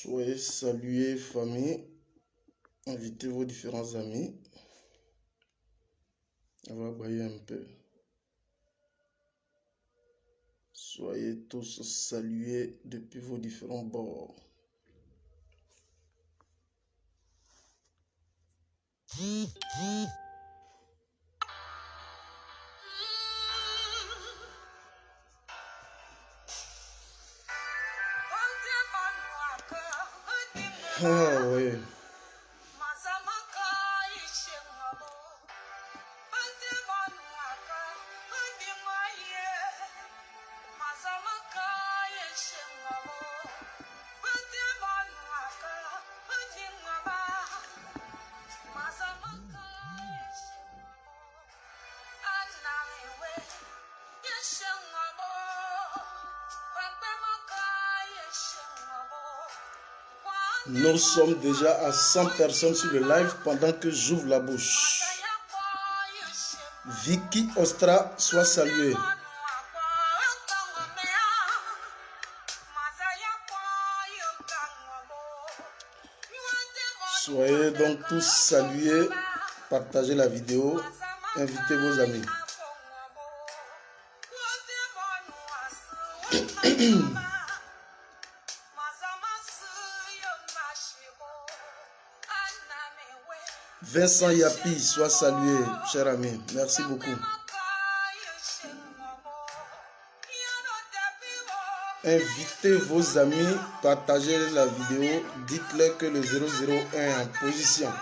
Soyez salués, famille. Invitez vos différents amis. On va bailler un peu. Soyez tous salués depuis vos différents bords. Ah oui. Nous sommes déjà à 100 personnes sur le live pendant que j'ouvre la bouche. Vicky Ostra, sois saluée. Soyez donc tous salués. Partagez la vidéo. Invitez vos amis. Vincent Yapi, sois salué, cher ami. Merci beaucoup. Invitez vos amis, partagez la vidéo, dites-leur que le 001 est en position.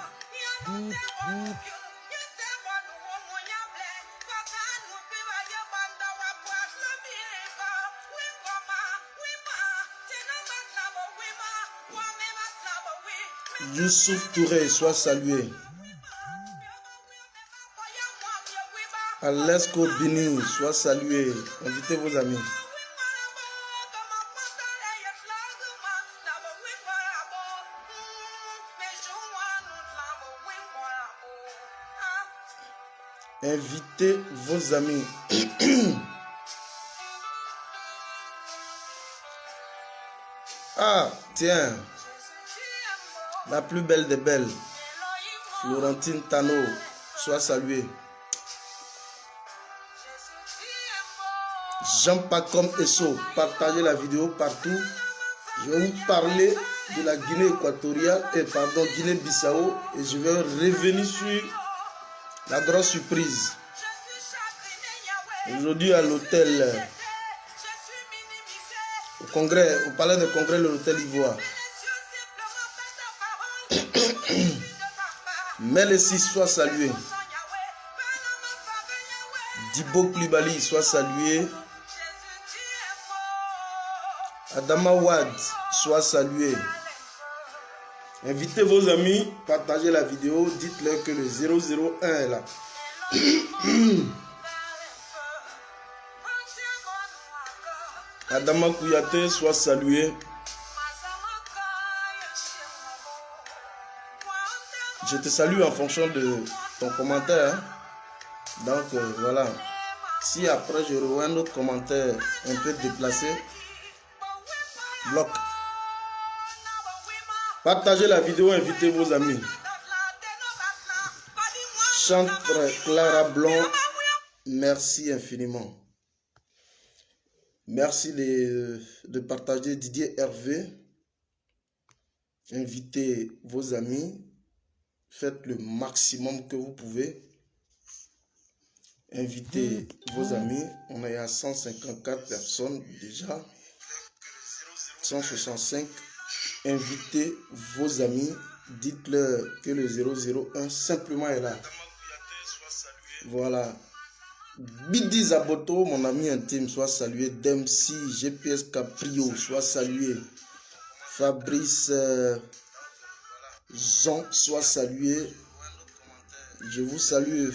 Youssouf Touré, sois salué. Alesko Bini, sois salué. Invitez vos amis. Invitez vos amis. Ah, tiens. La plus belle des belles. Florentine Tano, sois saluée. Jean Pacom Esso, partagez la vidéo partout. Je vais vous parler de la Guinée équatoriale, Guinée-Bissau, et je vais revenir sur la grosse surprise. Aujourd'hui à l'hôtel, au palais de congrès, l'hôtel Ivoire. Melessi, soit salué. Dibo Klibali, soit salué. Adama Wad, soit salué. Invitez vos amis, partagez la vidéo, dites-leur que le 001 est là. Adama Kouyaté, soit salué. Je te salue en fonction de ton commentaire. Hein? Donc voilà. Si après je revois un autre commentaire un peu déplacé, bloc. Partagez la vidéo, invitez vos amis. Chantre Clara Blanc, merci infiniment. Merci de partager Didier Hervé. Invitez vos amis. Faites le maximum que vous pouvez. Invitez vos amis. On est à 154 personnes déjà. 165. Invitez vos amis. Dites-leur que le 001 simplement est là. Voilà. Bidi Zaboto, mon ami intime, soit salué. Dempsey, GPS Caprio, soit salué. Fabrice Jean, soit salué. Je vous salue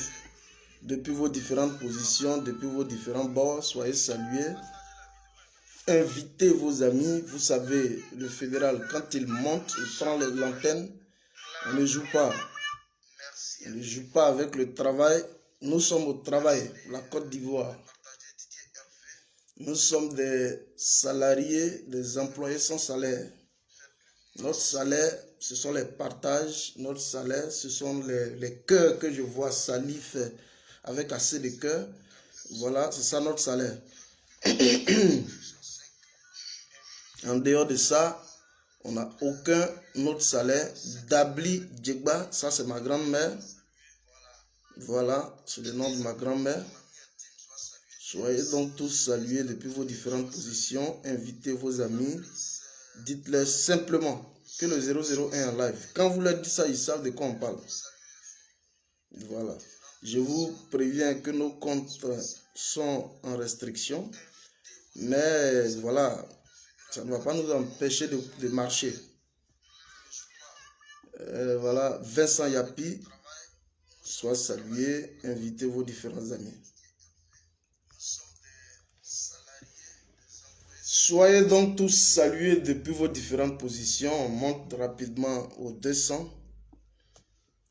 depuis vos différentes positions, depuis vos différents bords. Soyez salués. Invitez vos amis. Vous savez, le fédéral, quand il monte, il prend l'antenne. On ne joue pas. On ne joue pas avec le travail. Nous sommes au travail, la Côte d'Ivoire. Nous sommes des salariés, des employés sans salaire. Notre salaire, ce sont les partages. Notre salaire, ce sont les cœurs que je vois Salif avec assez de cœurs. Voilà, c'est ça notre salaire. En dehors de ça, on n'a aucun autre salaire. Dabli Djegba, ça c'est ma grand-mère. Voilà, c'est le nom de ma grand-mère. Soyez donc tous salués depuis vos différentes positions. Invitez vos amis. Dites-leur simplement que le 001 est en live. Quand vous leur dites ça, ils savent de quoi on parle. Voilà. Je vous préviens que nos comptes sont en restriction. Mais voilà, ça ne va pas nous empêcher de marcher. Voilà, Vincent Yapi, sois salué, invitez vos différents amis. Soyez donc tous salués depuis vos différentes positions. On monte rapidement aux 200.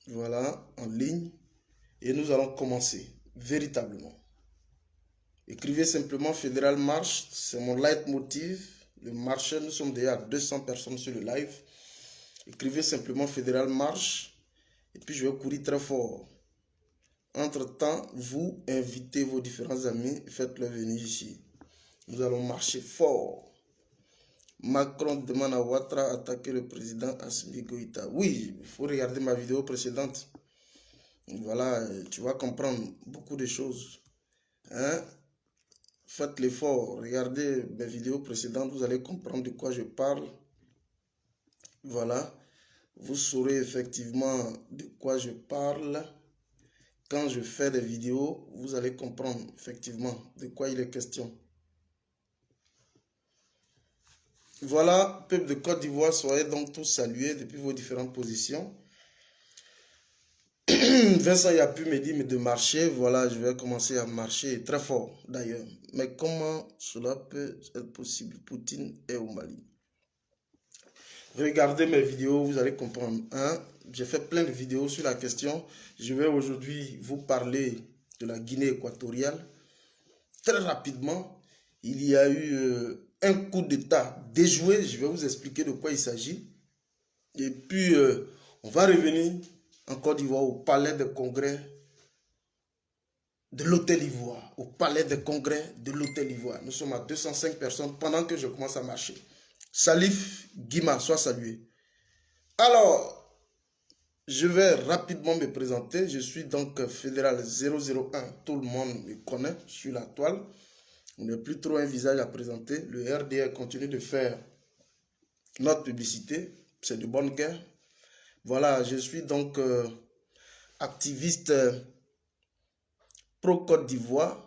Voilà, en ligne. Et nous allons commencer, véritablement. Écrivez simplement Fédéral Marche, c'est mon leitmotiv. Le marché, nous sommes déjà à 200 personnes sur le live. Écrivez simplement Fédéral Marche. Et puis je vais courir très fort. Entre-temps, vous invitez vos différents amis et faites-leur venir ici. Nous allons marcher fort. Macron demande à Ouattara d'attaquer le président Assimi Goïta. Oui, il faut regarder ma vidéo précédente. Voilà, tu vas comprendre beaucoup de choses. Hein? Faites l'effort. Regardez mes vidéos précédentes, vous allez comprendre de quoi je parle. Voilà. Vous saurez effectivement de quoi je parle. Quand je fais des vidéos, vous allez comprendre effectivement de quoi il est question. Voilà, peuple de Côte d'Ivoire, soyez donc tous salués depuis vos différentes positions. Vincent il a pu me dire de marcher. Voilà, je vais commencer à marcher très fort d'ailleurs. Mais comment cela peut être possible? Poutine est au Mali. Regardez mes vidéos, vous allez comprendre. Hein? J'ai fait plein de vidéos sur la question. Je vais aujourd'hui vous parler de la Guinée équatoriale. Très rapidement, il y a eu un coup d'État déjoué. Je vais vous expliquer de quoi il s'agit. Et puis, on va revenir en Côte d'Ivoire au palais de congrès de l'Hôtel Ivoire. Au palais de congrès de l'Hôtel Ivoire. Nous sommes à 205 personnes pendant que je commence à marcher. Salif Guima, sois salué. Alors, je vais rapidement me présenter. Je suis donc Fédéral 001. Tout le monde me connaît sur la toile. On n'est plus trop un visage à présenter. Le RDR continue de faire notre publicité. C'est de bonne guerre. Voilà, je suis donc activiste pro-Côte d'Ivoire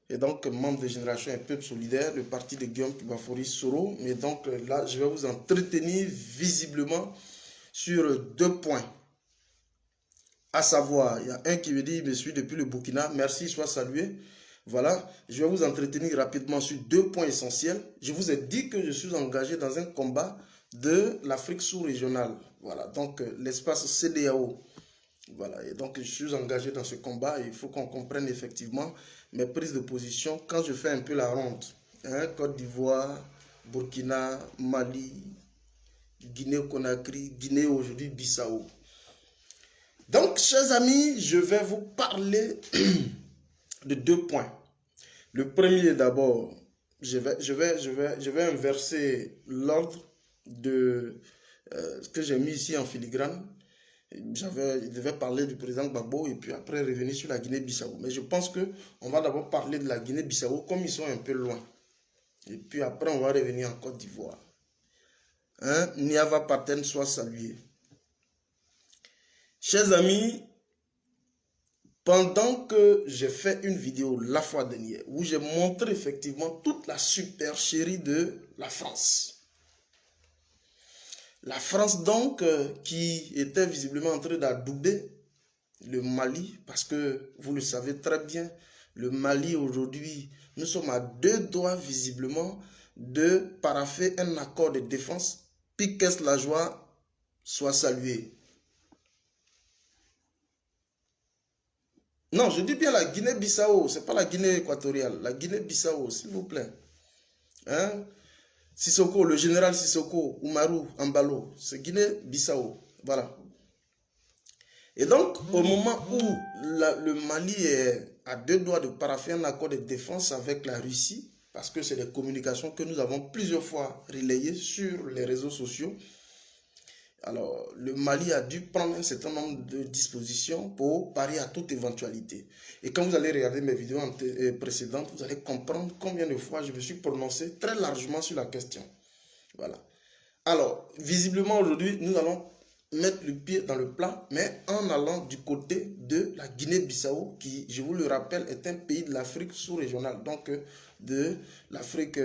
et donc membre de Génération et Peuple Solidaire, le parti de Guillaume Pibafori Soro. Mais donc là, je vais vous entretenir visiblement sur deux points. À savoir, il y a un qui me dit, je me suis depuis le Burkina, merci, sois salué. Voilà, je vais vous entretenir rapidement sur deux points essentiels. Je vous ai dit que je suis engagé dans un combat de l'Afrique sous-régionale. Voilà, donc l'espace CEDEAO. Voilà, et donc je suis engagé dans ce combat. Il faut qu'on comprenne effectivement mes prises de position quand je fais un peu la ronde. Hein, Côte d'Ivoire, Burkina, Mali, Guinée-Conakry, Guinée aujourd'hui, Bissau. Donc, chers amis, je vais vous parler de deux points. Le premier d'abord, je vais inverser l'ordre de ce que j'ai mis ici en filigrane. Je devais parler du président Gbagbo et puis après revenir sur la Guinée-Bissau. Mais je pense qu'on va d'abord parler de la Guinée-Bissau comme ils sont un peu loin. Et puis après, on va revenir en Côte d'Ivoire. Hein? Niava Paten soit salué. Chers amis, pendant que j'ai fait une vidéo la fois dernière où j'ai montré effectivement toute la supercherie de la France. La France donc qui était visiblement en train d'adouber le Mali parce que vous le savez très bien, le Mali aujourd'hui, nous sommes à deux doigts visiblement de parapher un accord de défense. Piquet la joie soit salué. Non, je dis bien la Guinée-Bissau, ce n'est pas la Guinée équatoriale, la Guinée-Bissau, s'il vous plaît. Hein? Sissoko, le général Sissoko, Umaru Ambalo, c'est Guinée-Bissau. Voilà. Et donc, au moment où le Mali est à 2 doigts de paraffer un accord de défense avec la Russie, parce que c'est des communications que nous avons plusieurs fois relayées sur les réseaux sociaux, alors le Mali a dû prendre un certain nombre de dispositions pour parier à toute éventualité. Et quand vous allez regarder mes vidéos précédentes, vous allez comprendre combien de fois je me suis prononcé très largement sur la question. Voilà. Alors, visiblement aujourd'hui, nous allons mettre le pied dans le plat, mais en allant du côté de la Guinée-Bissau, qui, je vous le rappelle, est un pays de l'Afrique sous-régionale, donc de l'Afrique,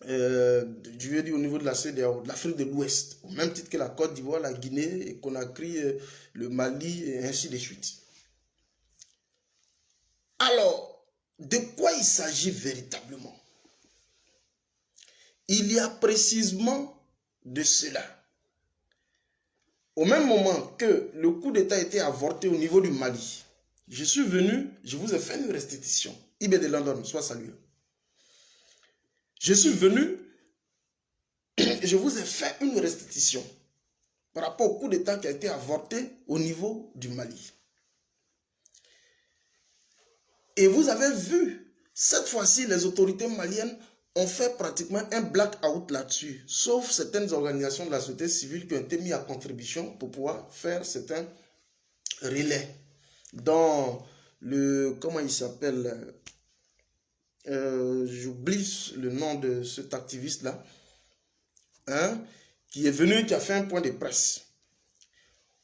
je veux dire au niveau de la CEDEAO, de l'Afrique de l'Ouest, au même titre que la Côte d'Ivoire, la Guinée, et Conakry, le Mali, et ainsi de suite. Alors, de quoi il s'agit véritablement? Il y a précisément de cela. Au même moment que le coup d'État a été avorté au niveau du Mali, je suis venu, je vous ai fait une restitution. Ibé de London, soit salué. Je suis venu, je vous ai fait une restitution par rapport au coup d'État qui a été avorté au niveau du Mali. Et vous avez vu, cette fois-ci, les autorités maliennes ont fait pratiquement un blackout là-dessus, sauf certaines organisations de la société civile qui ont été mises à contribution pour pouvoir faire certains relais dans le, comment il s'appelle, j'oublie le nom de cet activiste-là, hein, qui est venu, qui a fait un point de presse.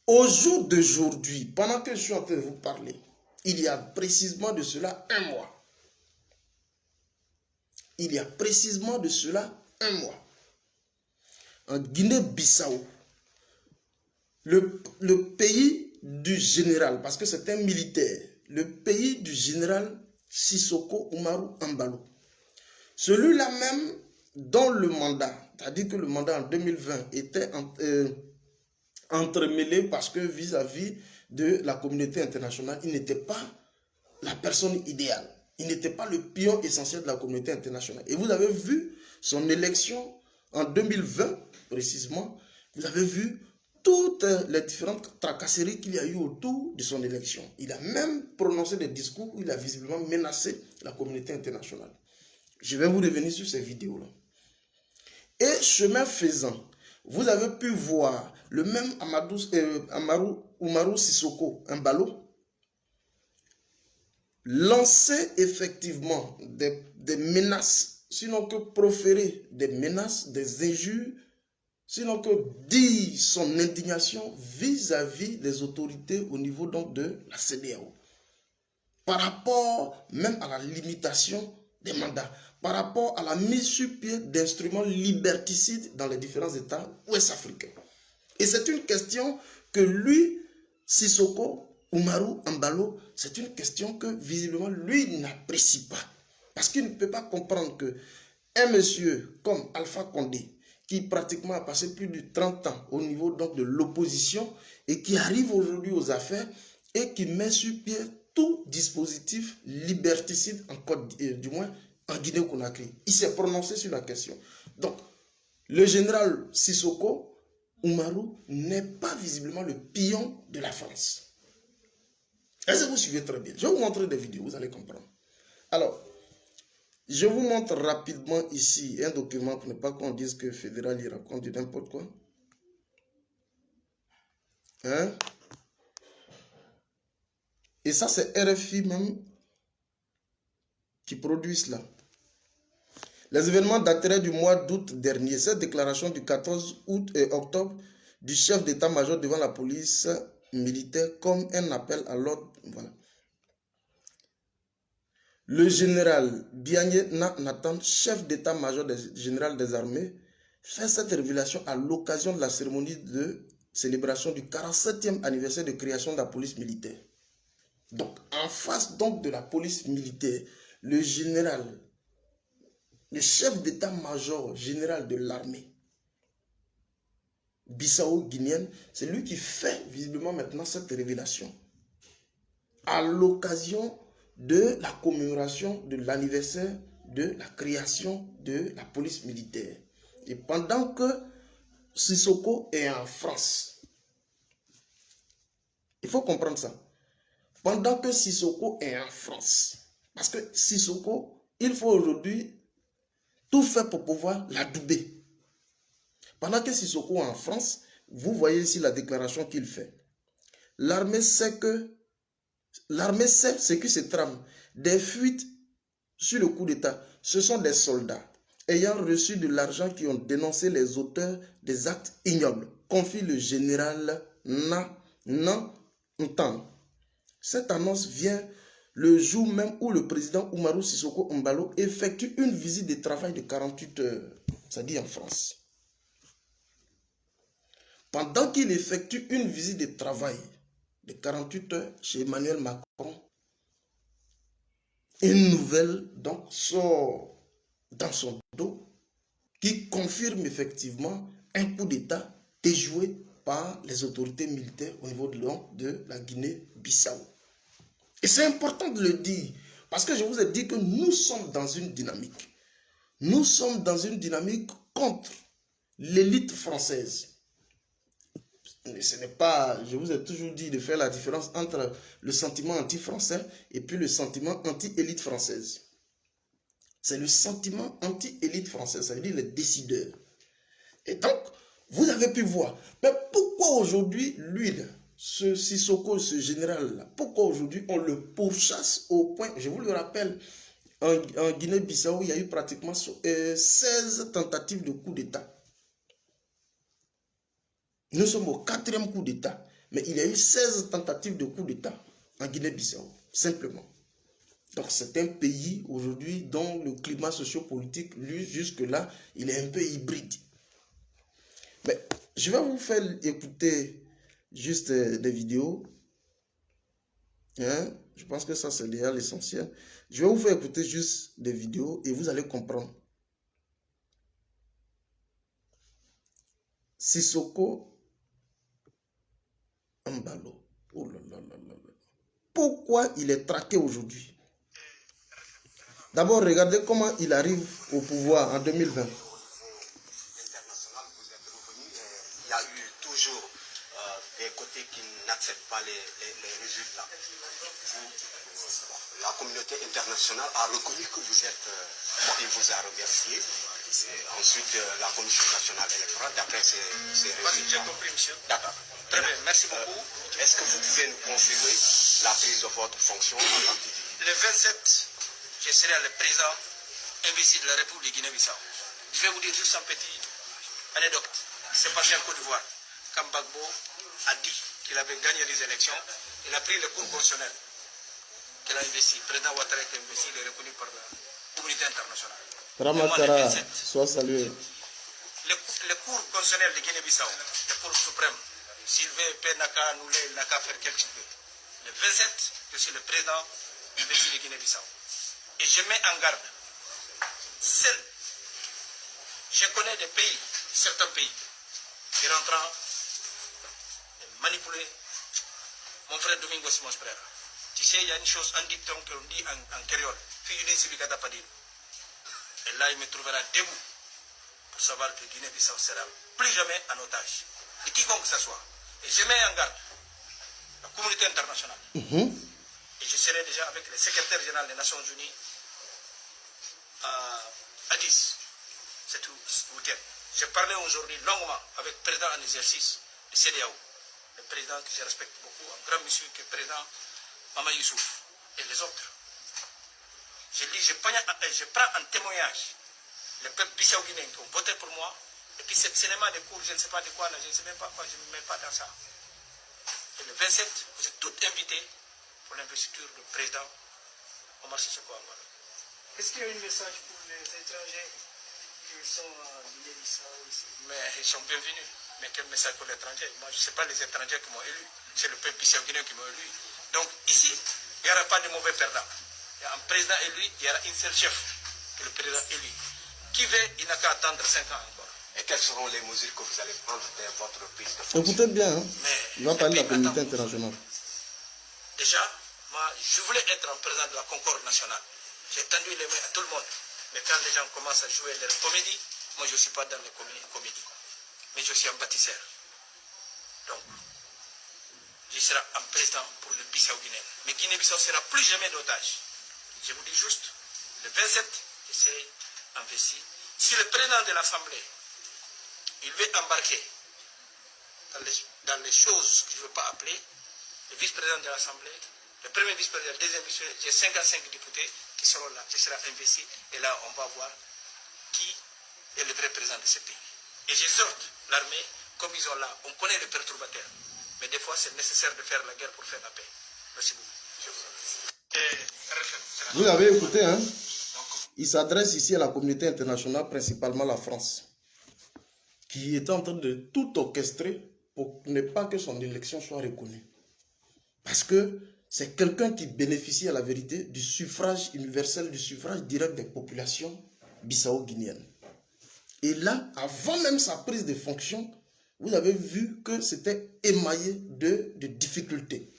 Au jour d'aujourd'hui, pendant que je suis en train de vous parler, il y a précisément de cela un mois. Il y a précisément de cela un mois. En Guinée-Bissau, le pays du général, parce que c'est un militaire, le pays du général Sissoko Umaru Ambalo, celui-là même dont le mandat, c'est-à-dire que le mandat en 2020 était entremêlé parce que vis-à-vis de la communauté internationale, il n'était pas la personne idéale. Il n'était pas le pion essentiel de la communauté internationale. Et vous avez vu son élection en 2020, précisément, vous avez vu toutes les différentes tracasseries qu'il y a eu autour de son élection. Il a même prononcé des discours où il a visiblement menacé la communauté internationale. Je vais vous revenir sur ces vidéos-là. Et chemin faisant, vous avez pu voir le même Umaru Sissoko Ambalo lancer effectivement des menaces, sinon que proférer des menaces, des injures, sinon que dire son indignation vis-à-vis des autorités au niveau donc de la CEDEAO. Par rapport même à la limitation des mandats, par rapport à la mise sur pied d'instruments liberticides dans les différents États ouest-africains. Et c'est une question que lui, Sissoko Umaru Ambalo, c'est une question que visiblement lui n'apprécie pas. Parce qu'il ne peut pas comprendre que un monsieur comme Alpha Condé, qui pratiquement a passé plus de 30 ans au niveau donc de l'opposition et qui arrive aujourd'hui aux affaires et qui met sur pied tout dispositif liberticide en Côte, du moins en Guinée-Conakry. Il s'est prononcé sur la question. Donc, le général Sissoko Umaru n'est pas visiblement le pion de la France. Est-ce que vous suivez très bien? Je vais vous montrer des vidéos, vous allez comprendre. Alors, je vous montre rapidement ici un document pour ne pas qu'on dise que Fédéral y raconte n'importe quoi. Hein? Et ça, c'est RFI même qui produit cela. Les événements dateraient du mois d'août dernier. Cette déclaration du 14 août et octobre du chef d'état-major devant la police militaire comme un appel à l'ordre. Voilà. Le général Biagne Nathan, chef d'état-major général des armées, fait cette révélation à l'occasion de la cérémonie de célébration du 47e anniversaire de création de la police militaire. Donc, en face donc de la police militaire, le général, le chef d'état-major général de l'armée bissau-guinéenne, c'est lui qui fait visiblement maintenant cette révélation à l'occasion de la commémoration de l'anniversaire de la création de la police militaire. Et pendant que Sissoko est en France, il faut comprendre ça. Pendant que Sissoko est en France, parce que Sissoko, il faut aujourd'hui tout faire pour pouvoir l'adouber. Pendant que Sissoko est en France, vous voyez ici la déclaration qu'il fait. L'armée sait ce qui se trame. Des fuites sur le coup d'État. Ce sont des soldats ayant reçu de l'argent qui ont dénoncé les auteurs des actes ignobles, confie le général Ntan. Cette annonce vient le jour même où le président Umaru Sissoko Embalo effectue une visite de travail de 48 heures, c'est-à-dire en France. Pendant qu'il effectue une visite de travail de 48 heures chez Emmanuel Macron, une nouvelle donc sort dans son dos qui confirme effectivement un coup d'État déjoué par les autorités militaires au niveau de la Guinée-Bissau. Et c'est important de le dire, parce que je vous ai dit que nous sommes dans une dynamique. Nous sommes dans une dynamique contre l'élite française. Ce n'est pas, je vous ai toujours dit de faire la différence entre le sentiment anti-français et puis le sentiment anti-élite française. C'est le sentiment anti-élite française, ça veut dire les décideurs. Et donc, vous avez pu voir. Mais pourquoi aujourd'hui, lui, ce Sissoko, ce général-là, pourquoi aujourd'hui on le pourchasse au point, je vous le rappelle, en Guinée-Bissau, il y a eu pratiquement 16 tentatives de coup d'État. Nous sommes au 4e coup d'État, mais il y a eu 16 tentatives de coup d'État en Guinée-Bissau, simplement. Donc c'est un pays aujourd'hui dont le climat sociopolitique, lui, jusque-là, il est un peu hybride. Mais je vais vous faire écouter juste des vidéos. Hein? Je pense que ça, c'est déjà l'essentiel. Je vais vous faire écouter juste des vidéos et vous allez comprendre. Sissoko Embalo. Oh là là là là. Pourquoi il est traqué aujourd'hui? D'abord, regardez comment il arrive au pouvoir en 2020. Il y a eu toujours des côtés qui n'acceptent pas les résultats. La communauté internationale a reconnu que vous êtes, il vous a remercié. Ensuite, la Commission nationale électorale, d'après ces résultats. J'ai compris, monsieur. D'accord. Très bien, merci beaucoup. Est-ce que vous pouvez nous confirmer la prise de votre fonction en tant que... Le 27, je serai le président investi de la République Guinée-Bissau. Je vais vous dire juste une petite anecdote. C'est passé en Côte d'Ivoire. Quand Gbagbo a dit qu'il avait gagné les élections, il a pris le cours constitutionnel qu'il a investi. Le président Ouattara est investi, il est reconnu par la communauté internationale. Ramatara, sois salué. Le cours constitutionnel de Guinée-Bissau, le cours suprême, s'il veut, peut n'a qu'à annuler, il n'a qu'à faire quelque chose. Le 27, je suis le président investi de Guinée-Bissau. Et je mets en garde. Seul, je connais des pays, certains pays, qui rentrent manipuler mon frère Domingo Simons Pereira. Tu sais, il y a une chose, un dicton qu'on dit en créole, Fiyune Sibikata Padine. Et là, il me trouvera debout pour savoir que Guinée-Bissau sera plus jamais en otage, de quiconque que ce soit. Et je mets en garde la communauté internationale. Et je serai déjà avec le secrétaire général des Nations Unies à Addis, c'est tout ce week-end. J'ai parlé aujourd'hui longuement avec le président en exercice de CEDEAO, le président que je respecte beaucoup, un grand monsieur qui est président Mama Youssouf et les autres. Je prends en témoignage le peuple bissau-guinéen qui ont voté pour moi, et puis ce n'est pas des cours, je ne sais pas de quoi, là, je ne sais même pas quoi, je ne me mets pas dans ça. Et le 27, vous êtes tous invités pour l'investiture du président Omar Sissoko Embalo. Est-ce qu'il y a un message pour les étrangers qui sont à Guinée-Bissau ici? Mais ils sont bienvenus. Mais quel message pour l'étranger? Moi, je ne sais pas les étrangers qui m'ont élu. C'est le peuple bissau-guinéen qui m'a élu. Donc ici, il n'y aura pas de mauvais perdants. Il y a un président élu, il y aura un seul chef, que le président élu. Qui veut, il n'a qu'à attendre 5 ans encore. Et quelles seront les mesures que vous allez prendre dès votre prise de fonction? Écoutez bien, hein? Mais Il va parler de la communauté internationale. Déjà, moi, je voulais être un président de la concorde nationale. J'ai tendu les mains à tout le monde. Mais quand les gens commencent à jouer leur comédie, moi je ne suis pas dans les comédies. Mais je suis un bâtisseur. Donc, je serai un président pour le Bissau-Guinée. Mais Guinée-Bissau ne sera plus jamais d'otage. Je vous dis juste, le 27, je serai investi. Si le président de l'Assemblée, il veut embarquer dans les choses que je ne veux pas appeler, le vice-président de l'Assemblée, le premier vice-président, le deuxième vice-président, j'ai 55 députés qui seront là, qui seront investis, et là on va voir qui est le vrai président de ce pays. Et j'exhorte l'armée, comme ils sont là, on connaît les perturbateurs, mais des fois c'est nécessaire de faire la guerre pour faire la paix. Merci beaucoup. Vous avez écouté, hein? Il s'adresse ici à la communauté internationale, principalement la France, qui est en train de tout orchestrer pour ne pas que son élection soit reconnue. Parce que c'est quelqu'un qui bénéficie à la vérité du suffrage universel, du suffrage direct des populations bissau-guinéennes. Et là, avant même sa prise de fonction, vous avez vu que c'était émaillé de difficultés.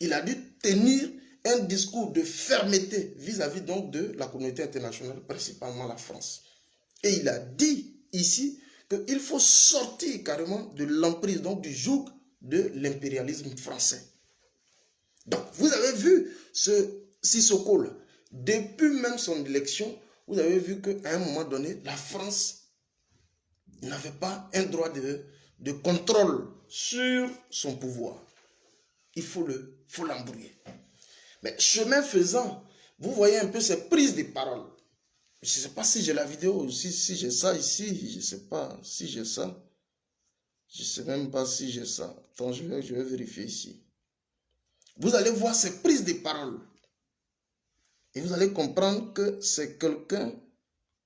Il a dû tenir un discours de fermeté vis-à-vis donc de la communauté internationale, principalement la France. Et il a dit ici qu'il faut sortir carrément de l'emprise, donc du joug de l'impérialisme français. Donc, vous avez vu ce Sissoko-là, depuis même son élection, vous avez vu qu'à un moment donné, la France n'avait pas un droit de contrôle sur son pouvoir. Il faut l'embrouiller. Mais chemin faisant, vous voyez un peu ces prises de parole. Je ne sais pas si j'ai la vidéo, si j'ai ça ici, je ne sais pas si j'ai ça. Je ne sais même pas si j'ai ça. Attends, je vais vérifier ici. Vous allez voir ces prises de parole. Et vous allez comprendre que c'est quelqu'un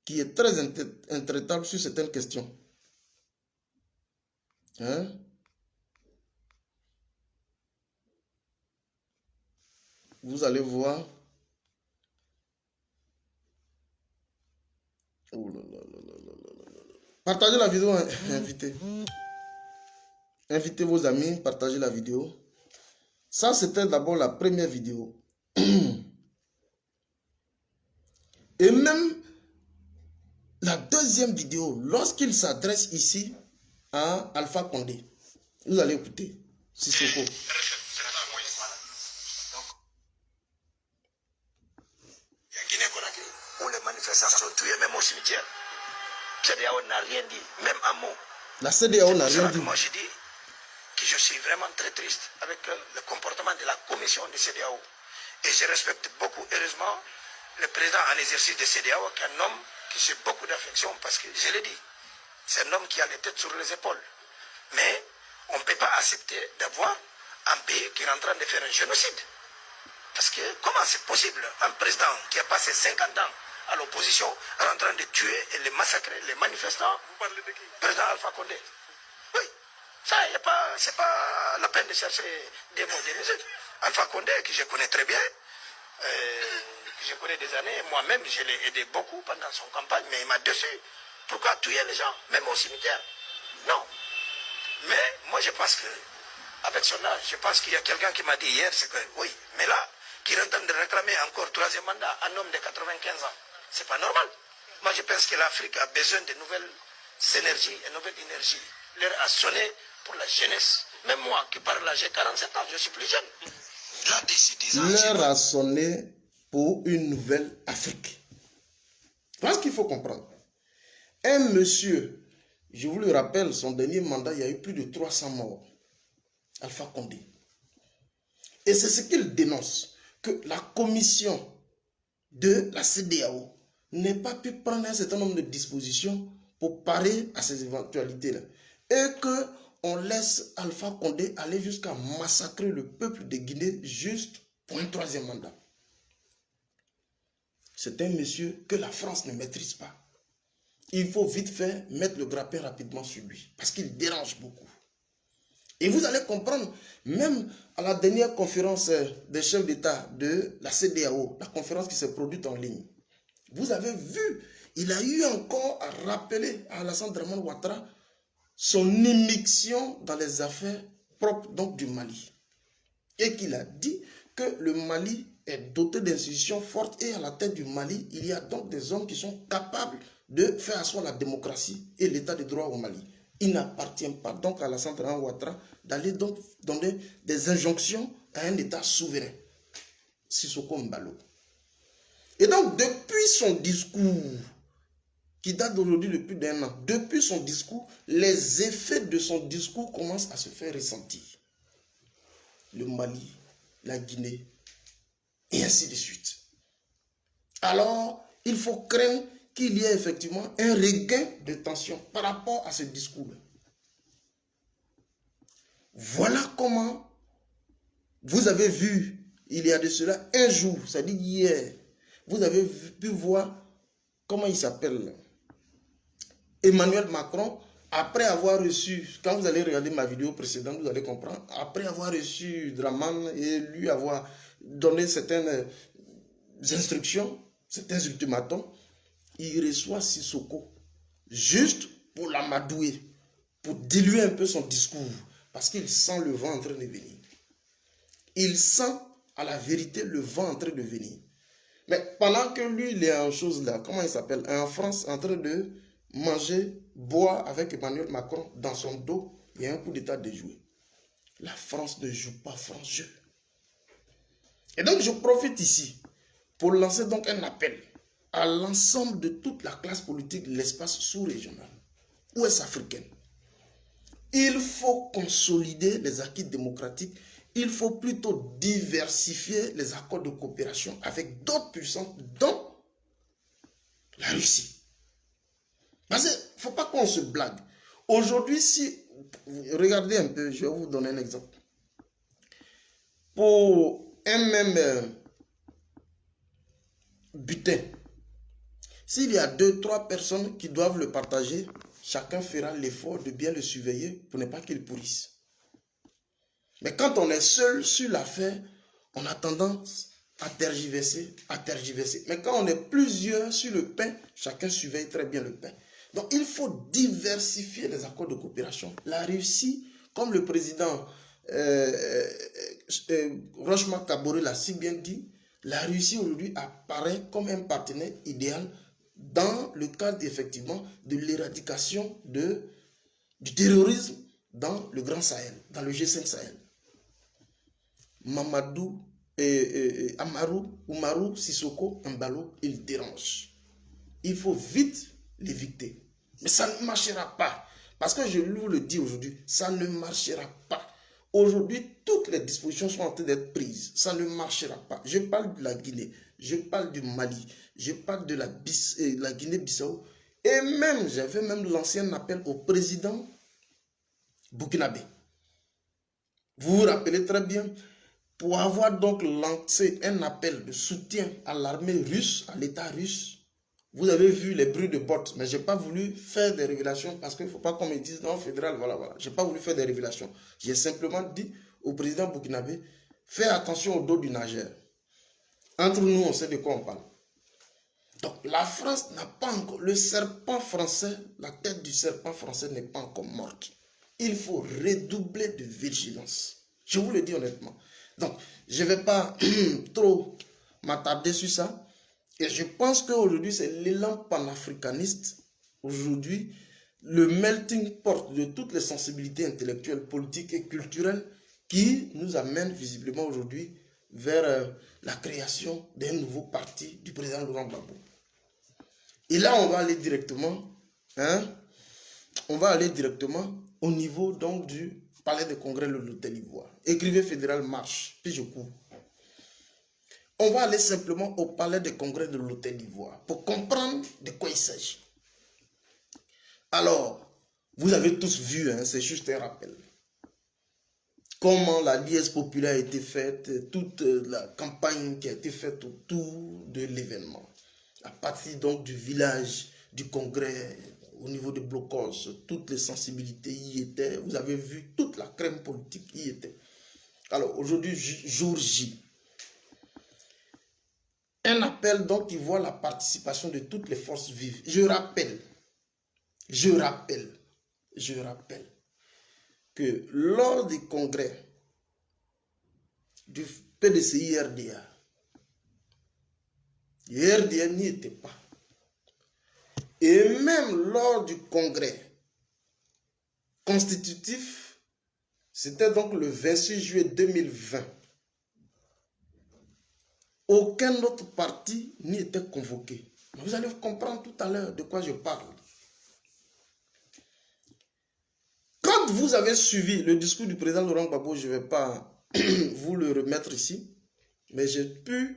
qui est très intraitable sur certaines questions. Hein? Vous allez voir. Oh là là là là là là là. Partagez la vidéo, hein, invitez. Invitez vos amis, partagez la vidéo. Ça, c'était d'abord la première vidéo. Et même la deuxième vidéo, lorsqu'il s'adresse ici à Alpha Condé. Vous allez écouter. Sissoko. Où les manifestations tuées, même au cimetière. CEDEAO n'a rien dit, même un mot. La CEDEAO n'a rien dit. Moi, je dis que je suis vraiment très triste avec le comportement de la commission de CEDEAO. Et je respecte beaucoup, heureusement, le président en exercice de CEDEAO, qui est un homme qui j'ai beaucoup d'affection, parce que, je l'ai dit, c'est un homme qui a les têtes sur les épaules. Mais on ne peut pas accepter d'avoir un pays qui est en train de faire un génocide. Parce que comment c'est possible, un président qui a passé 50 ans à l'opposition, en train de tuer et de massacrer les manifestants? Vous parlez de qui? Président Alpha Condé. Oui, ça, c'est pas la peine de chercher des mots de musique. Alpha Condé, que je connais très bien, que je connais des années, moi-même, je l'ai aidé beaucoup pendant son campagne, mais il m'a déçu. Pourquoi tuer les gens, même au cimetière? Non. Mais moi, je pense que, avec son âge, je pense qu'il y a quelqu'un qui m'a dit hier, c'est que, oui, mais là, qui est en train de réclamer encore troisième mandat, un homme de 95 ans. C'est pas normal. Moi, je pense que l'Afrique a besoin de nouvelles énergies et nouvelles énergies. L'heure a sonné pour la jeunesse. Même moi, qui parle là, j'ai 47 ans, je suis plus jeune. Là, d'ici 10 ans... L'heure a sonné pour une nouvelle Afrique. Voilà ce qu'il faut comprendre. Un monsieur, je vous le rappelle, son dernier mandat, il y a eu plus de 300 morts. Alpha Condé. Et c'est ce qu'il dénonce, que la commission de la CEDEAO n'ait pas pu prendre un certain nombre de dispositions pour parer à ces éventualités-là. Et qu'on laisse Alpha Condé aller jusqu'à massacrer le peuple de Guinée juste pour un troisième mandat. C'est un monsieur que la France ne maîtrise pas. Il faut vite fait mettre le grappin rapidement sur lui, parce qu'il dérange beaucoup. Et vous allez comprendre, même à la dernière conférence des chefs d'État de la CEDEAO, la conférence qui s'est produite en ligne, vous avez vu, il a eu encore à rappeler à Alassane Dramane Ouattara son immixtion dans les affaires propres donc du Mali. Et qu'il a dit que le Mali est doté d'institutions fortes et à la tête du Mali, il y a donc des hommes qui sont capables de faire asseoir la démocratie et l'état de droit au Mali. Il n'appartient pas donc à la Centrale Ouattara d'aller donc donner des injonctions à un état souverain. Sissoko Mbalo. Et donc, depuis son discours, qui date d'aujourd'hui de plus d'1 an, depuis son discours, les effets de son discours commencent à se faire ressentir. Le Mali, la Guinée, et ainsi de suite. Alors, il faut craindre qu'il y ait effectivement un regain de tension par rapport à ce discours. Voilà comment vous avez vu, il y a de cela un jour, c'est-à-dire hier, vous avez pu voir, comment il s'appelle, Emmanuel Macron, après avoir reçu, quand vous allez regarder ma vidéo précédente, vous allez comprendre, après avoir reçu Draman et lui avoir donné certaines instructions, certains ultimatums, il reçoit Sissoko juste pour l'amadouer, pour diluer un peu son discours, parce qu'il sent le vent en train de venir. Il sent à la vérité le vent en train de venir. Mais pendant que lui, il est en chose là, comment il s'appelle, en France, en train de manger, boire avec Emmanuel Macron dans son dos, il y a un coup d'état déjoué. La France ne joue pas France-jeu. Et donc je profite ici pour lancer donc un appel à l'ensemble de toute la classe politique de l'espace sous-régional, ouest-africaine. Il faut consolider les acquis démocratiques. Il faut plutôt diversifier les accords de coopération avec d'autres puissances, dont la Russie. Parce qu'il ne faut pas qu'on se blague. Aujourd'hui, si, regardez un peu, je vais vous donner un exemple. Pour un même butin, s'il y a 2-3 personnes qui doivent le partager, chacun fera l'effort de bien le surveiller pour ne pas qu'il pourrisse. Mais quand on est seul sur l'affaire, on a tendance à tergiverser, Mais quand on est plusieurs sur le pain, chacun surveille très bien le pain. Donc il faut diversifier les accords de coopération. La Russie, comme le président Rochma Kabore l'a si bien dit, la Russie aujourd'hui apparaît comme un partenaire idéal dans le cadre effectivement de l'éradication du terrorisme dans le Grand Sahel, dans le G5 Sahel. Mamadou Umaru Sissoko Mbalo, il dérange. Il faut vite l'éviter. Mais ça ne marchera pas. Parce que je vous le dis aujourd'hui, ça ne marchera pas. Aujourd'hui, toutes les dispositions sont en train d'être prises. Ça ne marchera pas. Je parle de la Guinée, je parle du Mali, je parle de la Guinée-Bissau. Et même, j'avais même lancé un appel au président burkinabé. Vous vous rappelez très bien, pour avoir donc lancé un appel de soutien à l'armée russe, à l'État russe. Vous avez vu les bruits de bottes, mais je n'ai pas voulu faire des révélations parce qu'il ne faut pas qu'on me dise non, fédéral, voilà. Je n'ai pas voulu faire des révélations. J'ai simplement dit au président burkinabé, fais attention au dos du nageur. Entre nous, on sait de quoi on parle. Donc la France n'a pas encore, le serpent français, la tête du serpent français n'est pas encore morte. Il faut redoubler de vigilance. Je vous le dis honnêtement. Donc, je ne vais pas trop m'attarder sur ça. Et je pense qu'aujourd'hui, c'est l'élan panafricaniste. Aujourd'hui, le melting pot de toutes les sensibilités intellectuelles, politiques et culturelles qui nous amène visiblement aujourd'hui vers la création d'un nouveau parti du président Laurent Gbagbo. Et là, on va aller directement, au niveau donc du palais de congrès de l'Hôtel Ivoire. Écrivez fédéral marche, puis je cours. On va aller simplement au palais de congrès de l'Hôtel d'Ivoire pour comprendre de quoi il s'agit. Alors, vous avez tous vu, c'est juste un rappel, comment la liesse populaire a été faite, toute la campagne qui a été faite autour de l'événement. À partir donc du village, du congrès, au niveau de blocos, toutes les sensibilités y étaient. Vous avez vu, toute la crème politique y était. Alors, aujourd'hui, jour J. Un appel donc qui voit la participation de toutes les forces vives. Je rappelle que lors du congrès du PDCI-RDA, Le RDR n'y était pas. Et même lors du congrès constitutif, c'était donc le 26 juillet 2020, aucun autre parti n'y était convoqué. Vous allez comprendre tout à l'heure de quoi je parle. Quand vous avez suivi le discours du président Laurent Gbagbo, je ne vais pas vous le remettre ici, mais j'ai pu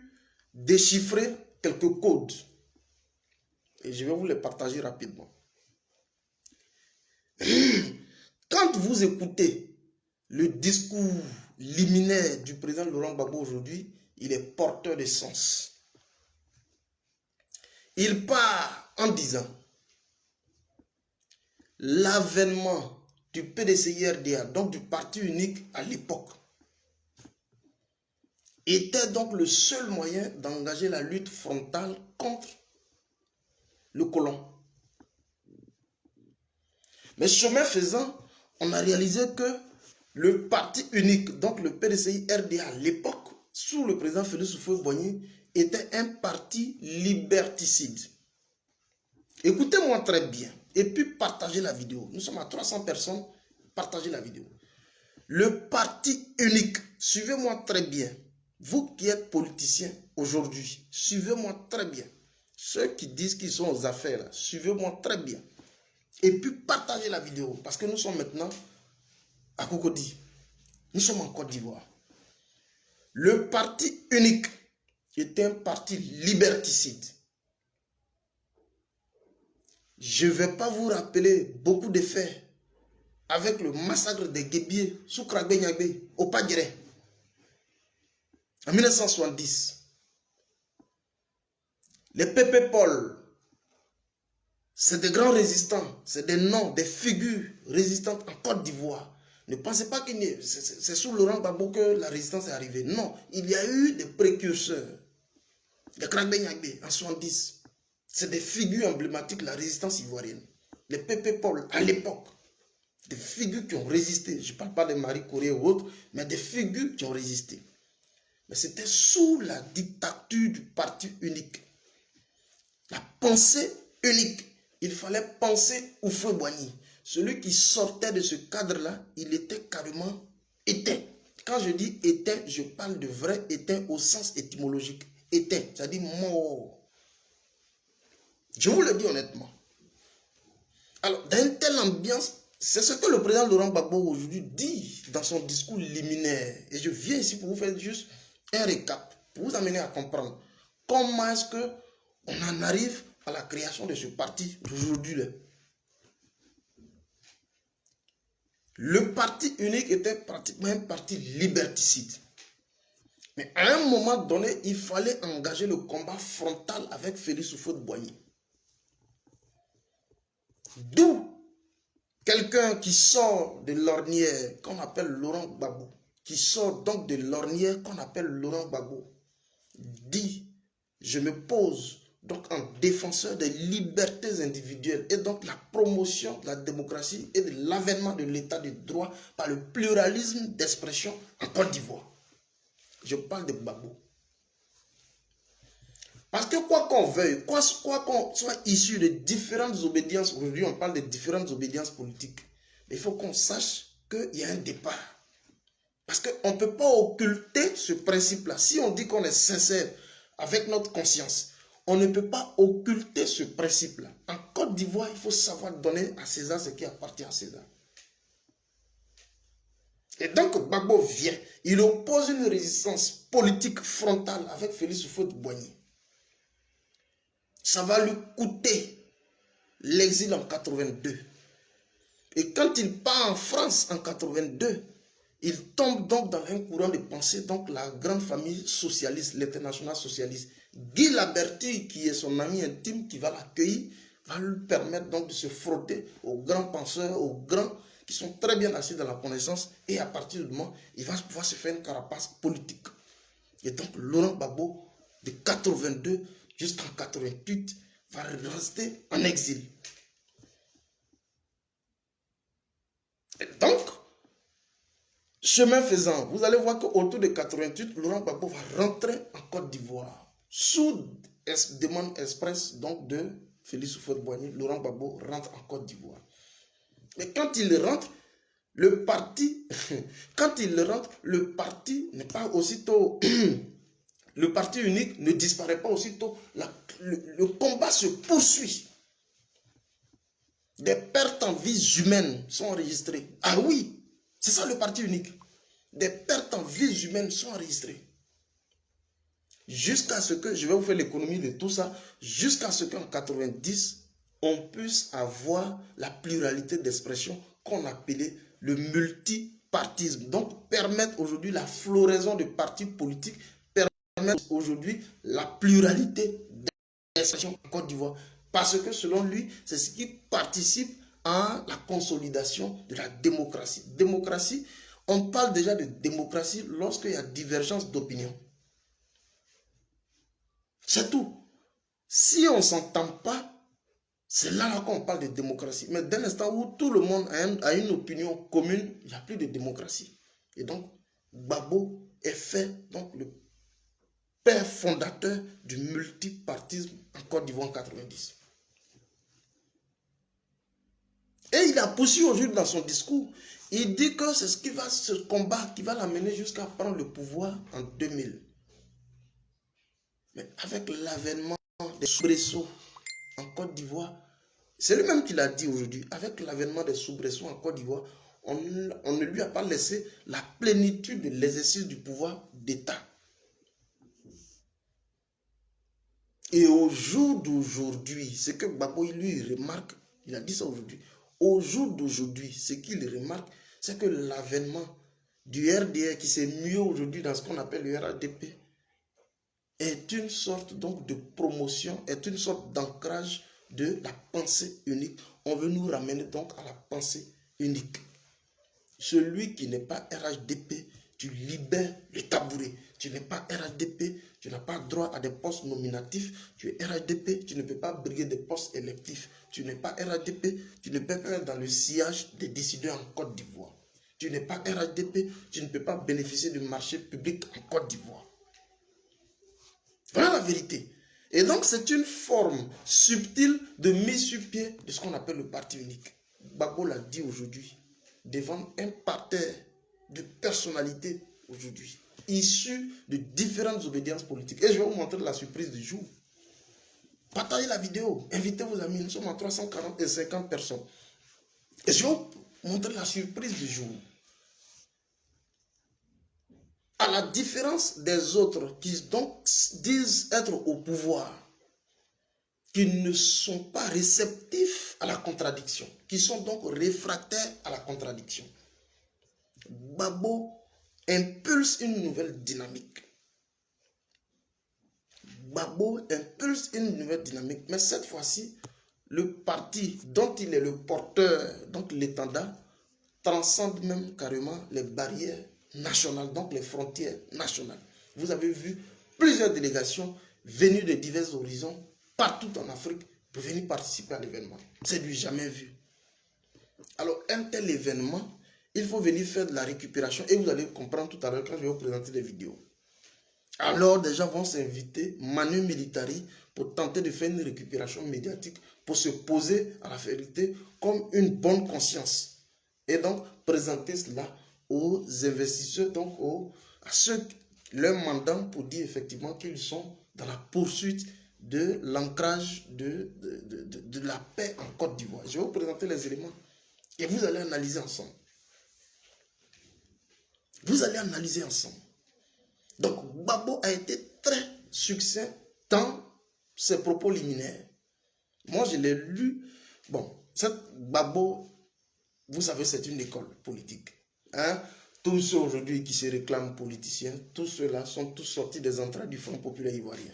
déchiffrer quelques codes et je vais vous les partager rapidement. Quand vous écoutez le discours liminaire du président Laurent Gbagbo aujourd'hui, il est porteur de sens. Il part en disant l'avènement du PDCI-RDA, donc du parti unique à l'époque, était donc le seul moyen d'engager la lutte frontale contre le colon. Mais chemin faisant, on a réalisé que le parti unique, donc le PDCI-RDA à l'époque, sous le président Félix Houphouët-Boigny, était un parti liberticide. Écoutez-moi très bien et puis partagez la vidéo. Nous sommes à 300 personnes, partagez la vidéo. Le parti unique, suivez-moi très bien. Vous qui êtes politiciens aujourd'hui, suivez-moi très bien. Ceux qui disent qu'ils sont aux affaires, suivez-moi très bien. Et puis partagez la vidéo parce que nous sommes maintenant à Cocody. Nous sommes en Côte d'Ivoire. Le parti unique était un parti liberticide. Je ne vais pas vous rappeler beaucoup de faits avec le massacre des Guébiers sous Kragbe-Nyagbe au Padjere en 1970. Les Pépé Paul, c'est des grands résistants, c'est des noms, des figures résistantes en Côte d'Ivoire. Ne pensez pas que c'est sous Laurent Gbagbo que la résistance est arrivée. Non, il y a eu des précurseurs. Les Kragbe-Nyagbe en 1970. C'est des figures emblématiques de la résistance ivoirienne. Les Pépé Paul, à l'époque, des figures qui ont résisté. Je ne parle pas de Marie Corée ou autres, mais des figures qui ont résisté. Mais c'était sous la dictature du parti unique. La pensée unique. Il fallait penser Houphouët-Boigny. Celui qui sortait de ce cadre-là, il était carrément éteint. Quand je dis éteint, je parle de vrai éteint au sens étymologique. Éteint, c'est-à-dire mort. Je vous le dis honnêtement. Alors, dans une telle ambiance, c'est ce que le président Laurent Gbagbo aujourd'hui dit dans son discours liminaire. Et je viens ici pour vous faire juste un récap, pour vous amener à comprendre comment est-ce qu'on en arrive à la création de ce parti d'aujourd'hui. Le parti unique était pratiquement un parti liberticide. Mais à un moment donné, il fallait engager le combat frontal avec Félix Houphouët-Boigny. D'où quelqu'un qui sort de l'ornière qu'on appelle Laurent Gbagbo, qui sort donc de l'ornière qu'on appelle Laurent Gbagbo, dit, je me pose donc en défenseur des libertés individuelles et donc la promotion de la démocratie et de l'avènement de l'état de droit par le pluralisme d'expression en Côte d'Ivoire. Je parle de Gbagbo. Parce que quoi qu'on veuille, quoi qu'on soit issu de différentes obédiences, aujourd'hui on parle de différentes obédiences politiques, mais il faut qu'on sache qu'il y a un départ. Parce qu'on ne peut pas occulter ce principe-là. Si on dit qu'on est sincère avec notre conscience, on ne peut pas occulter ce principe-là. En Côte d'Ivoire, il faut savoir donner à César ce qui appartient à César. Et donc Gbagbo vient, il oppose une résistance politique frontale avec Félix Houphouët-Boigny. Ça va lui coûter l'exil en 82. Et quand il part en France en 82, il tombe donc dans un courant de pensée, donc la grande famille socialiste, l'international socialiste. Guy Laberty, qui est son ami intime, qui va l'accueillir, va lui permettre donc de se frotter aux grands penseurs, aux grands qui sont très bien assis dans la connaissance. Et à partir du moment, il va pouvoir se faire une carapace politique. Et donc Laurent Gbagbo, de 82 jusqu'en 88, va rester en exil. Et donc, chemin faisant, vous allez voir qu'autour de 88, Laurent Gbagbo va rentrer en Côte d'Ivoire. sous demande express donc de Félix Houphouët-Boigny, Laurent Gbagbo rentre en Côte d'Ivoire. Mais quand il rentre, le parti, n'est pas aussitôt, le parti unique ne disparaît pas aussitôt, le combat se poursuit. Des pertes en vies humaines sont enregistrées. Ah oui, c'est ça le parti unique. Des pertes en vies humaines sont enregistrées. Jusqu'à ce que, je vais vous faire l'économie de tout ça, jusqu'à ce qu'en 90, on puisse avoir la pluralité d'expression qu'on appelait le multipartisme. Donc, permettre aujourd'hui la floraison de partis politiques, permettre aujourd'hui la pluralité d'expression en Côte d'Ivoire. Parce que selon lui, c'est ce qui participe à la consolidation de la démocratie. Démocratie, on parle déjà de démocratie lorsqu'il y a divergence d'opinion. C'est tout. Si on ne s'entend pas, c'est là qu'on parle de démocratie. Mais dès l'instant où tout le monde a une opinion commune, il n'y a plus de démocratie. Et donc, Gbagbo est fait donc, le père fondateur du multipartisme en Côte d'Ivoire en 90. Et il a poursuivi aujourd'hui dans son discours. Il dit que c'est ce combat qui va l'amener jusqu'à prendre le pouvoir en 2000. Mais avec l'avènement des soubresauts en Côte d'Ivoire, c'est lui-même qui l'a dit aujourd'hui, avec l'avènement des soubresauts en Côte d'Ivoire, on ne lui a pas laissé la plénitude de l'exercice du pouvoir d'État. Et au jour d'aujourd'hui, ce que Gbagbo lui remarque, il a dit ça aujourd'hui, au jour d'aujourd'hui, ce qu'il remarque, c'est que l'avènement du RDR qui s'est mieux aujourd'hui dans ce qu'on appelle le RADP est une sorte donc de promotion, est une sorte d'ancrage de la pensée unique. On veut nous ramener donc à la pensée unique. Celui qui n'est pas RHDP, tu libères le tabouret. Tu n'es pas RHDP, tu n'as pas droit à des postes nominatifs. Tu es RHDP, tu ne peux pas briguer des postes électifs. Tu n'es pas RHDP, tu ne peux pas être dans le sillage des décideurs en Côte d'Ivoire. Tu n'es pas RHDP, tu ne peux pas bénéficier du marché public en Côte d'Ivoire. Voilà la vérité. Et donc, c'est une forme subtile de mise sur pied de ce qu'on appelle le parti unique. Gbagbo l'a dit aujourd'hui, devant un parterre de personnalités aujourd'hui, issues de différentes obédiences politiques. Et je vais vous montrer la surprise du jour. Partagez la vidéo, invitez vos amis, nous sommes à 350 personnes. Et je vais vous montrer la surprise du jour. À la différence des autres qui donc disent être au pouvoir, qui ne sont pas réceptifs à la contradiction, qui sont donc réfractaires à la contradiction. Gbagbo impulse une nouvelle dynamique. Gbagbo impulse une nouvelle dynamique, mais cette fois-ci, le parti dont il est le porteur, donc l'étendard, transcende même carrément les barrières nationales, donc les frontières nationales. Vous avez vu plusieurs délégations venues de divers horizons, partout en Afrique, pour venir participer à l'événement. C'est du jamais vu. Alors, un tel événement, il faut venir faire de la récupération, et vous allez comprendre tout à l'heure quand je vais vous présenter des vidéos. Alors, des gens vont s'inviter, manu militari, pour tenter de faire une récupération médiatique, pour se poser à la vérité comme une bonne conscience. Et donc, présenter cela aux investisseurs, donc à ceux, leur mandant pour dire effectivement qu'ils sont dans la poursuite de l'ancrage de la paix en Côte d'Ivoire. Je vais vous présenter les éléments et vous allez analyser ensemble. Vous allez analyser ensemble. Donc, Gbagbo a été très succinct dans ses propos liminaires. Moi, je l'ai lu. Bon, cette Gbagbo, vous savez, c'est une école politique. Hein? Tous ceux aujourd'hui qui se réclament politiciens, tous ceux-là sont tous sortis des entrailles du Front populaire ivoirien.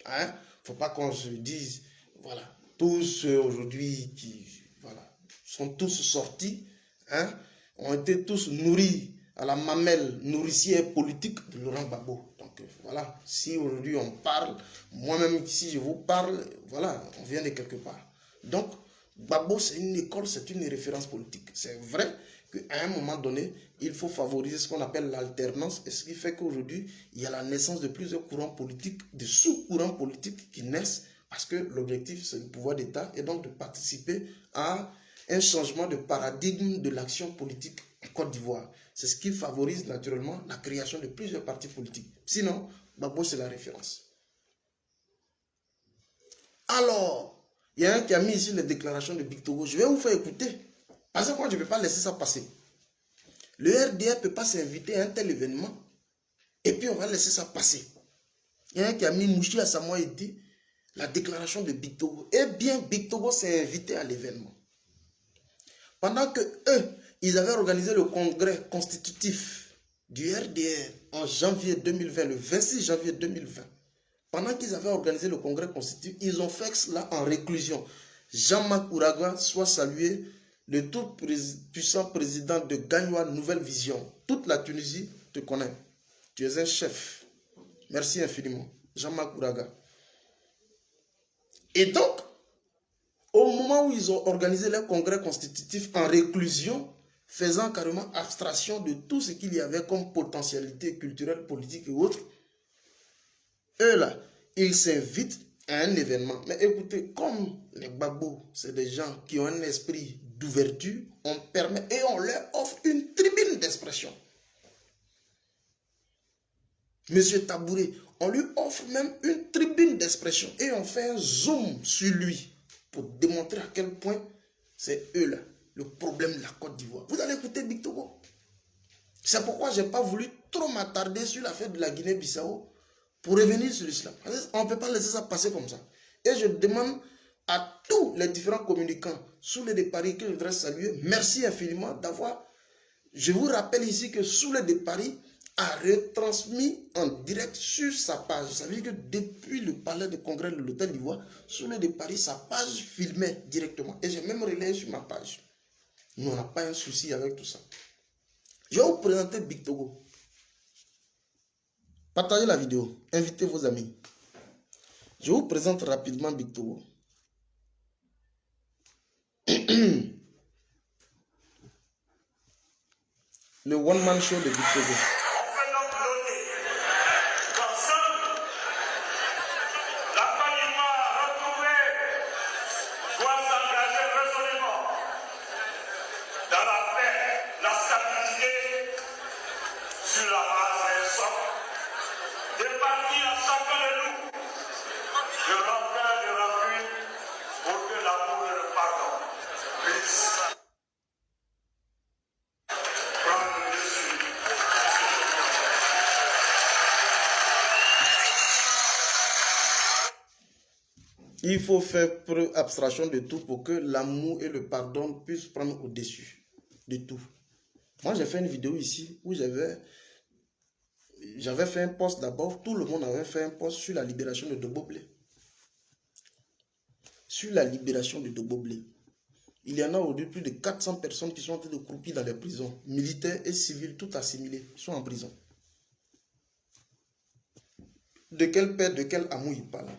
Hein? Il ne faut pas qu'on se dise, voilà, tous ceux aujourd'hui qui sont tous sortis, hein, ont été tous nourris à la mamelle nourricière politique de Laurent Gbagbo. Donc voilà, si aujourd'hui on parle, moi-même si je vous parle, voilà, on vient de quelque part. Donc Gbagbo c'est une école, c'est une référence politique. C'est vrai qu'à un moment donné, il faut favoriser ce qu'on appelle l'alternance, et ce qui fait qu'aujourd'hui, il y a la naissance de plusieurs courants politiques, de sous-courants politiques qui naissent, parce que l'objectif, c'est le pouvoir d'État, et donc de participer à un changement de paradigme de l'action politique en Côte d'Ivoire. C'est ce qui favorise naturellement la création de plusieurs partis politiques. Sinon, Gbagbo, c'est la référence. Alors, il y a un qui a mis ici les déclarations de Big Togo. Je vais vous faire écouter. Parce que moi, je ne peux pas laisser ça passer. Le RDR ne peut pas s'inviter à un tel événement. Et puis, on va laisser ça passer. Il y a un qui a mis Mouchi à Samoa et dit la déclaration de Big Togo. Eh bien, Big Togo s'est invité à l'événement. Pendant que eux, ils avaient organisé le congrès constitutif du RDR en janvier 2020, le 26 janvier 2020. Pendant qu'ils avaient organisé le congrès constitutif, ils ont fait cela en réclusion. Jean-Marc Ouraga soit salué, le tout puissant président de Gagnoa Nouvelle Vision. Toute la Tunisie te connaît. Tu es un chef. Merci infiniment. Jean-Marc Ouraga. Et donc, au moment où ils ont organisé leur congrès constitutif en réclusion, faisant carrément abstraction de tout ce qu'il y avait comme potentialité culturelle, politique et autres, eux là, ils s'invitent à un événement. Mais écoutez, comme les Gbagbo, c'est des gens qui ont un esprit d'ouverture, on permet et on leur offre une tribune d'expression. Monsieur Tabouré, on lui offre même une tribune d'expression et on fait un zoom sur lui pour démontrer à quel point c'est eux là, le problème de la Côte d'Ivoire. Vous allez écouter Big Togo. C'est pourquoi je n'ai pas voulu trop m'attarder sur l'affaire de la Guinée-Bissau pour revenir sur l'islam. On ne peut pas laisser ça passer comme ça. Et je demande à tous les différents communicants Soulé de Paris que je voudrais saluer, merci infiniment d'avoir. Je vous rappelle ici que Soulé de Paris a retransmis en direct sur sa page. Vous savez que depuis le palais de congrès de l'Hôtel d'Ivoire, Soulé de Paris, sa page filmait directement. Et j'ai même relayé sur ma page. Nous, on n'a pas un souci avec tout ça. Je vais vous présenter Big Togo. Partagez la vidéo. Invitez vos amis. Je vous présente rapidement Big Togo. Le one-man show de Big Togo. Il faut faire abstraction de tout pour que l'amour et le pardon puissent prendre au-dessus de tout. Moi, j'ai fait une vidéo ici où j'avais fait un post d'abord. Tout le monde avait fait un post sur la libération de Dogbo-Blé. Sur la libération de Dogbo-Blé. Il y en a aujourd'hui plus de 400 personnes qui sont en train de croupir dans les prisons. Militaires et civils, tout assimilés, sont en prison. De quel père, de quel amour il parle?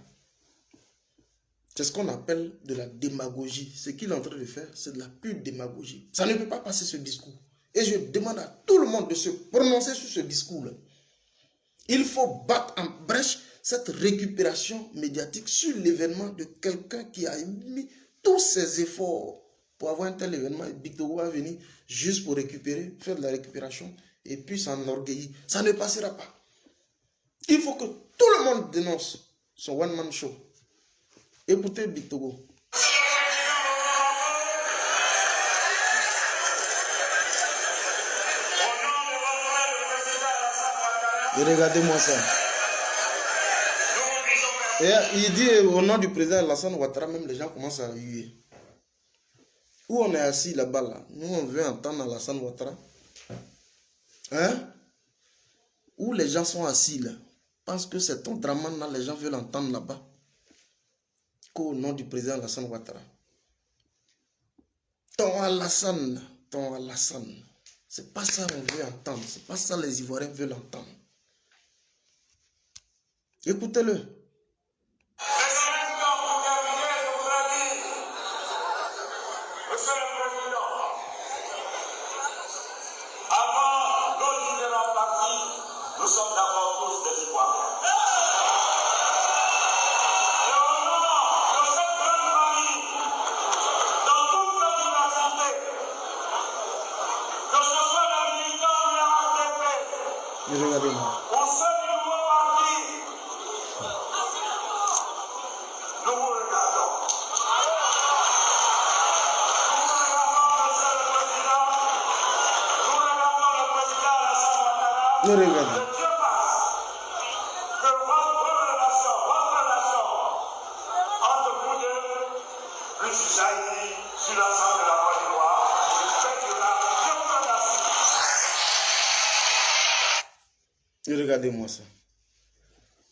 C'est ce qu'on appelle de la démagogie. Ce qu'il est en train de faire, c'est de la pure démagogie. Ça ne peut pas passer ce discours. Et je demande à tout le monde de se prononcer sur ce discours-là. Il faut battre en brèche cette récupération médiatique sur l'événement de quelqu'un qui a mis tous ses efforts pour avoir un tel événement. Et Big Togo va venir juste pour récupérer, faire de la récupération et puis s'enorgueillir. Ça ne passera pas. Il faut que tout le monde dénonce son one-man show. Écoutez Big Togo. Et regardez-moi ça. Et il dit au nom du président Alassane Ouattara, même les gens commencent à huer. Où on est assis là-bas, là, nous on veut entendre Alassane Ouattara. Hein? Où les gens sont assis là. Parce que c'est ton drame là, les gens veulent entendre là-bas. Qu'au nom du président Alassane Ouattara. Ton Alassane. C'est pas ça qu'on veut entendre. C'est pas ça les Ivoiriens veulent entendre. Écoutez-le. Ne regardez. Regardez-moi ça.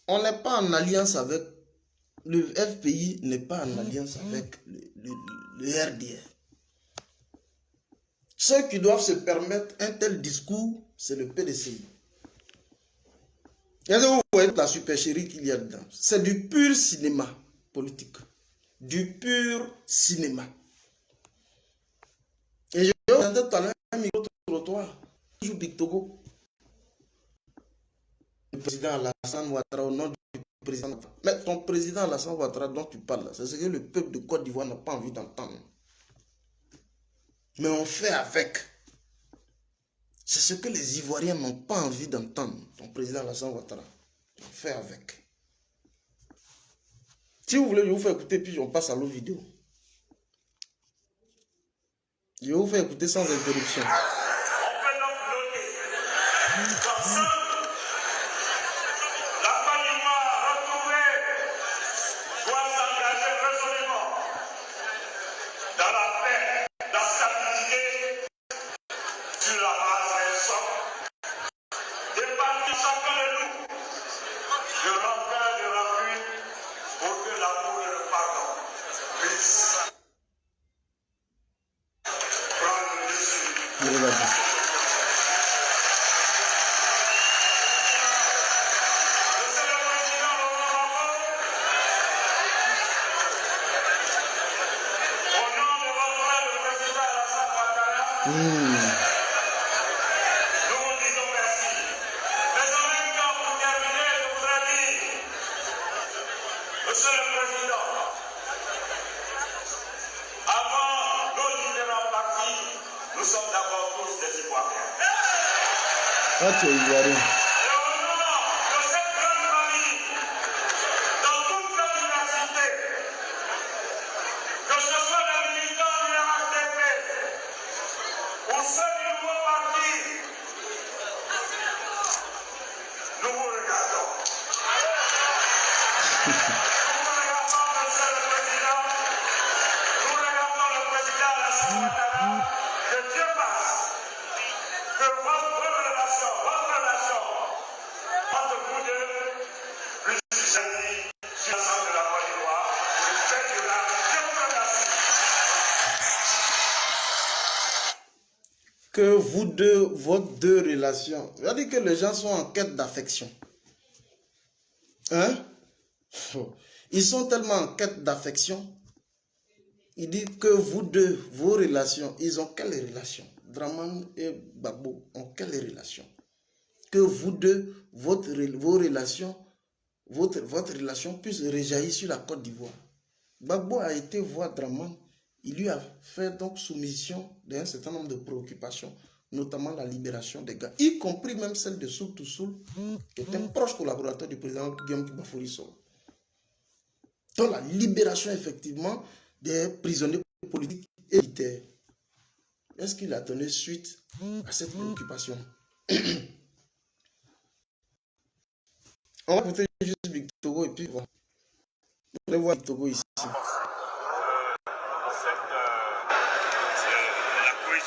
On n'est pas en alliance avec... Le FPI n'est pas en alliance avec le RDR. Ceux qui doivent se permettre un tel discours, c'est le PDCI. Et vous voyez la supercherie qu'il y a dedans. C'est du pur cinéma politique. Du pur cinéma. Et je vais vous entendre tout à l'heure un micro-trottoir. Toujours Big Togo. Le président Alassane Ouattara au nom du président. Mais ton président Alassane Ouattara dont tu parles, c'est ce que le peuple de Côte d'Ivoire n'a pas envie d'entendre. Mais on fait avec. C'est ce que les Ivoiriens n'ont pas envie d'entendre. Ton président Alassane Ouattara. On fait avec. Si vous voulez, je vous fais écouter, puis on passe à l'autre vidéo. Je vais vous faire écouter sans interruption. Ah, tu es ivoirien. Que vous deux, vos deux relations, c'est-à-dire que les gens sont en quête d'affection. Hein? Ils sont tellement en quête d'affection. Il dit que vous deux, vos relations, ils ont quelle relation? Draman et Gbagbo ont quelle relation? Que vous deux, vos relations, votre relation puisse réjaillir sur la Côte d'Ivoire. Gbagbo a été voir Draman. Il lui a fait donc soumission d'un certain nombre de préoccupations, notamment la libération des gars, y compris même celle de Soul to Soul, qui est un proche collaborateur du président Guillaume Bafoury-Soro. Donc la libération effectivement des prisonniers politiques et militaires. Est-ce qu'il a donné suite à cette préoccupation? On va écouter juste Big Togo et puis voilà. Vous allez voir Big Togo ici.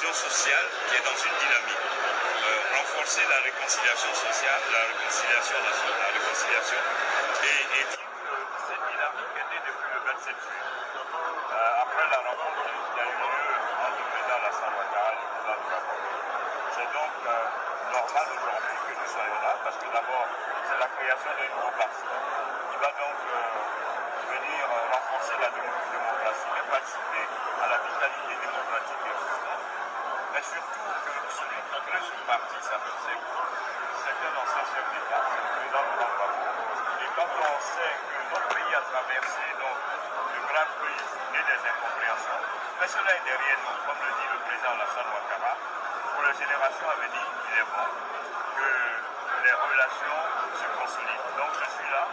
Sociale qui est dans une dynamique. Renforcer la réconciliation sociale, la réconciliation nationale, la réconciliation. Et dire que cette dynamique est née depuis le 27 juillet. Après la rencontre qui a eu lieu entre le président Alassane Ouattara et le président Gbagbo. C'est donc normal aujourd'hui que nous soyons là parce que d'abord, c'est la création d'un nouveau parti qui va donc venir renforcer la démocratie et participer à la vitalité démocratique existante. Mais surtout que celui qui crée ce parti s'appelle Sékou. C'est un ancien chef d'État, c'est le président Laurent Gbagbo. Et quand on sait que notre pays a traversé donc de graves crises et des incompréhensions, mais cela est derrière nous, comme le dit le président Alassane Ouattara, pour les générations à venir, il est bon que les relations se consolident. Donc je suis là,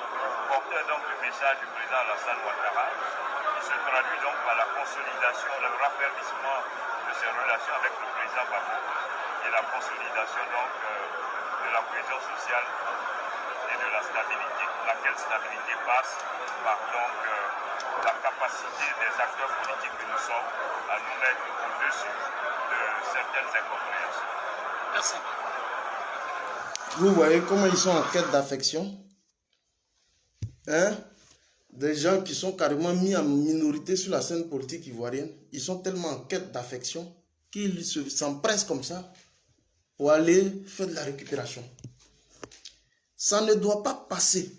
porteur donc du message du président Alassane Ouattara, qui se traduit donc par la consolidation, le raffermissement de ses relations avec le président Gbagbo et la consolidation donc de de la cohésion sociale et de la stabilité, laquelle stabilité passe par donc la capacité des acteurs politiques que nous sommes à nous mettre au-dessus de certaines incompréhensions. Merci. Vous voyez comment ils sont en quête d'affection, hein? Des gens qui sont carrément mis en minorité sur la scène politique ivoirienne, ils sont tellement en quête d'affection qu'ils s'empressent comme ça pour aller faire de la récupération. Ça ne doit pas passer.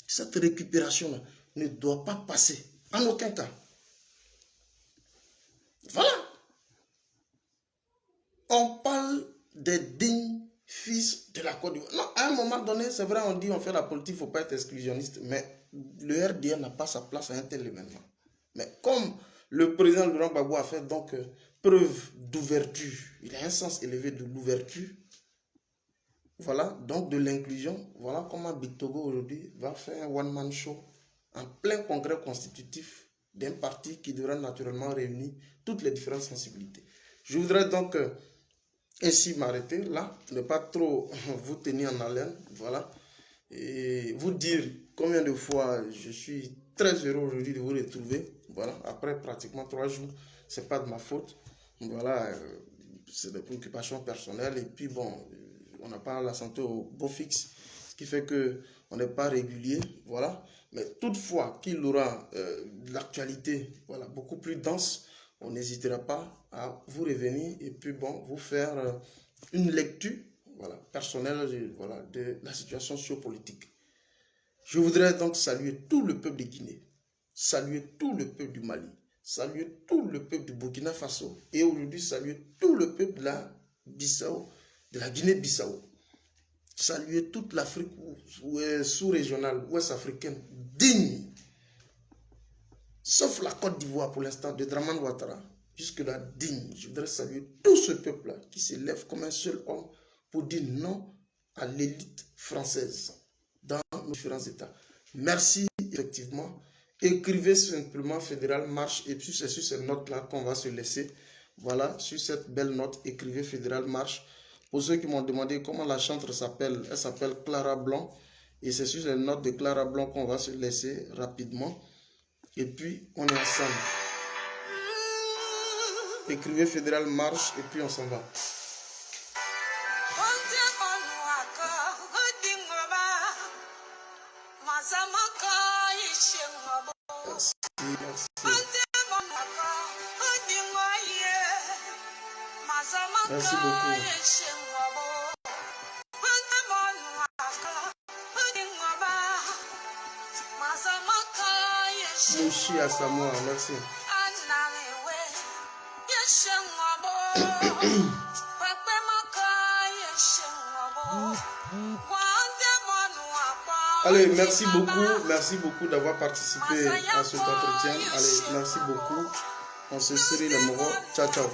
Cette récupération-là ne doit pas passer. En aucun cas. Voilà. On parle des dignes fils de la Côte d'Ivoire. Non, à un moment donné, c'est vrai, on dit on fait la politique, il ne faut pas être exclusionniste, mais le RDR n'a pas sa place à un tel événement. Mais comme le président Laurent Gbagbo a fait donc preuve d'ouverture, il a un sens élevé de l'ouverture, voilà, donc de l'inclusion, voilà comment Big Togo aujourd'hui va faire un one-man show en plein congrès constitutif d'un parti qui devra naturellement réunir toutes les différentes sensibilités. Je voudrais donc ainsi m'arrêter là, ne pas trop vous tenir en haleine, voilà, et vous dire combien de fois je suis très heureux aujourd'hui de vous retrouver, voilà, après pratiquement 3 jours, c'est pas de ma faute, voilà, c'est des préoccupations personnelles, et puis bon, on n'a pas la santé au beau fixe, ce qui fait que on n'est pas régulier, voilà, mais toutefois qu'il aura l'actualité, voilà, beaucoup plus dense, on n'hésitera pas à vous revenir et puis bon, vous faire une lecture, voilà, personnelle, voilà, de la situation sociopolitique. Je voudrais donc saluer tout le peuple de Guinée, saluer tout le peuple du Mali, saluer tout le peuple du Burkina Faso et aujourd'hui saluer tout le peuple de la Bissau, de la Guinée-Bissau. Saluer toute l'Afrique sous-régionale, ouest-africaine, digne. Sauf la Côte d'Ivoire pour l'instant, de Dramane Ouattara, jusque-là digne. Je voudrais saluer tout ce peuple-là qui s'élève comme un seul homme pour dire non à l'élite française dans nos différents États. Merci, effectivement. Écrivez simplement Fédéral Marche et puis c'est sur cette note-là qu'on va se laisser. Voilà, sur cette belle note, écrivez Fédéral Marche. Pour ceux qui m'ont demandé comment la chanteuse s'appelle, elle s'appelle Clara Blanc. Et c'est sur cette note de Clara Blanc qu'on va se laisser rapidement. Et puis, on est ensemble. Écrivez Fédéral Marche et puis on s'en va. Merci, merci. Merci beaucoup. Mouchi à Samoa, merci. Allez, merci beaucoup d'avoir participé à cet entretien. Allez, merci beaucoup. On se serre les moraux. Ciao, ciao.